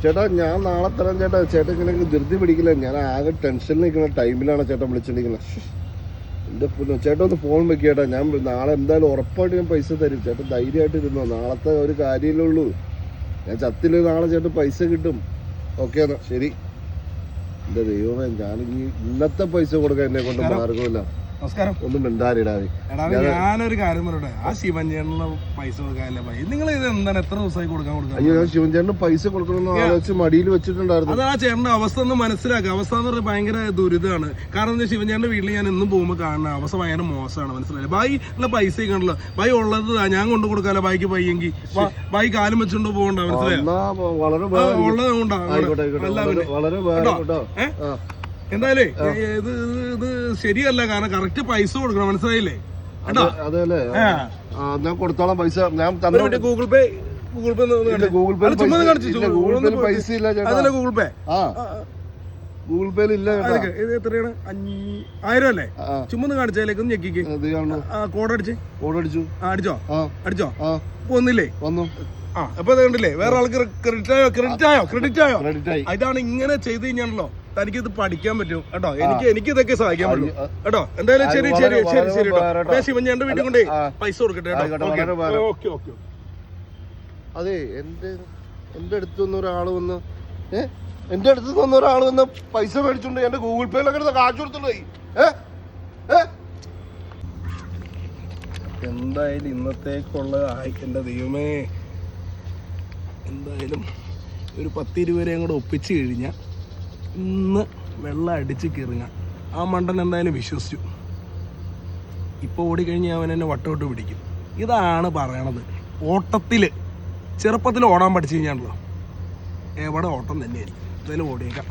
ചേട്ടാ ഞാൻ നാളെ തരാം ചേട്ടാ. ചേട്ടൻ ഇങ്ങനെ ധൃതി പിടിക്കില്ല. ഞാൻ ആകെ ടെൻഷനിൽ നിൽക്കുന്ന ടൈമിലാണ് ചേട്ടൻ വിളിച്ചിരിക്കുന്നത്. എൻ്റെ ചേട്ടൻ ഒന്ന് ഫോൺ വെക്കുക ചേട്ടാ. ഞാൻ നാളെ എന്തായാലും ഉറപ്പായിട്ട് ഞാൻ പൈസ തരും. ചേട്ടൻ ധൈര്യമായിട്ട് ഇരുന്നോ. നാളത്തെ ഒരു കാര്യമല്ലേ ഉള്ളൂ. ഞാൻ ചത്തില്ല, നാളെ ചേട്ടൻ പൈസ കിട്ടും. ഓക്കെ എന്നാ ശരി. എൻ്റെ ദൈവമേ, ഞാനെങ്കിൽ ഇന്നത്തെ പൈസ കൊടുക്കാൻ എന്നെ കൊണ്ട് മാർഗമില്ല. നമസ്കാരം. ഒന്നും മിണ്ടാറിടാവേ. ഞാനൊരു കാര്യം പറയട്ടെ, ആ ശിവൻചേട്ടനുള്ള പൈസ കൊടുക്കാനല്ലേ പൈസ നിങ്ങൾ ഇത് എന്താണ് എത്ര ദിവസമായി കൊടുക്കാൻ? അയ്യോ, ഞാൻ ശിവൻചേട്ടന് പൈസ കൊടുക്കണമെന്ന് ആലോചിച്ച് മടിയിൽ വെച്ചിട്ടുണ്ടായിരുന്നു. അത് ആ ചേട്ടന്റെ അവസ്ഥ ഒന്ന് മനസ്സിലാക്കുക. അവസ്ഥ എന്ന് പറഞ്ഞാൽ ഭയങ്കര ദുരിതമാണ്. കാരണം എന്താ, ശിവൻചേട്ടന്റെ വീട്ടിൽ ഞാൻ എന്നും പോകുമ്പോൾ കാണുന്ന അവസ്ഥ ഭയങ്കര മോശമാണ്. മനസ്സിലായില്ലേ? ബായി ഉള്ള പൈസ കണ്ടല്ലോ. ബായി ഉള്ളത് ഞാൻ കൊണ്ടു കൊടുക്കാലോ. ബായിക്ക് പയ്യെങ്കിൽ ബായി കാലം വെച്ചോണ്ട് പോകണ്ട. മനസ്സിലായി? ഉള്ളത് കൊണ്ടാ. എന്തായാലേ ഇത് ശരിയല്ല. കാരണം കറക്റ്റ് പൈസ കൊടുക്കണം. മനസ്സിലായില്ലേ? അതെല്ലേ, ഞാൻ കൊടുത്തോളാം പൈസ. ഞാൻ ഗൂഗിൾ പേ ഗൂഗിൾ പേ പൈസ ഇല്ല ചേട്ടാ. ഗൂഗിൾ പേ ഗൂഗിൾ പേയിൽ ഇല്ല. ഇത് എത്രയാണ്? 1000 അല്ലേ? ചുമ്മാ കാണിച്ചതിലേക്ക് ഒന്ന് ഞെക്കിക്ക്. കോഡ് അടിച്ചു. അടിച്ചോ? ഒന്നില്ലേ? വന്നു. അപ്പൊ അത് കണ്ടില്ലേ, വേറെ ആൾക്ക് ക്രെഡിറ്റ് ആയോ? ഇതാണ് ഇങ്ങനെ ചെയ്ത് കഴിഞ്ഞാണല്ലോ തനിക്കിത് പഠിക്കാൻ പറ്റും കേട്ടോ. എനിക്ക് ഇതൊക്കെ സഹായിക്കാൻ പറ്റും കേട്ടോ. എന്തായാലും ശരി ഞാൻ ശിവൻചേട്ടന്റെ വീട്ടിൽ കൊണ്ടേ പൈസ കൊടുക്കട്ടെ കേട്ടോ. അതെ, എന്റെ അടുത്ത് വന്ന ഒരാള് വന്ന് പൈസ മേടിച്ചോണ്ട് എന്റെ ഗൂഗിൾ പേയിലൊക്കെ കാശ് കൊടുത്തോണ്ട് പോയി. എന്തായാലും ഇന്നത്തേക്കുള്ള എന്റെ ദൈവമേ, എന്തായാലും ഒരു 10-20 കൂടെ ഒപ്പിച്ച് കഴിഞ്ഞാൽ ഇന്ന് വെള്ളം അടിച്ച് കയറുക. ആ മണ്ടൻ എന്തായാലും വിശ്വസിച്ചു. ഇപ്പോൾ ഓടിക്കഴിഞ്ഞാൽ അവൻ എന്നെ വട്ടോട്ട് പിടിക്കും. ഇതാണ് പറയണത്. ചെറുപ്പത്തിൽ ഓടാൻ പഠിച്ചു കഴിഞ്ഞാണല്ലോ എവിടെ ഓട്ടം തന്നെയായിരിക്കും. എന്തായാലും ഓടിയേക്കാം.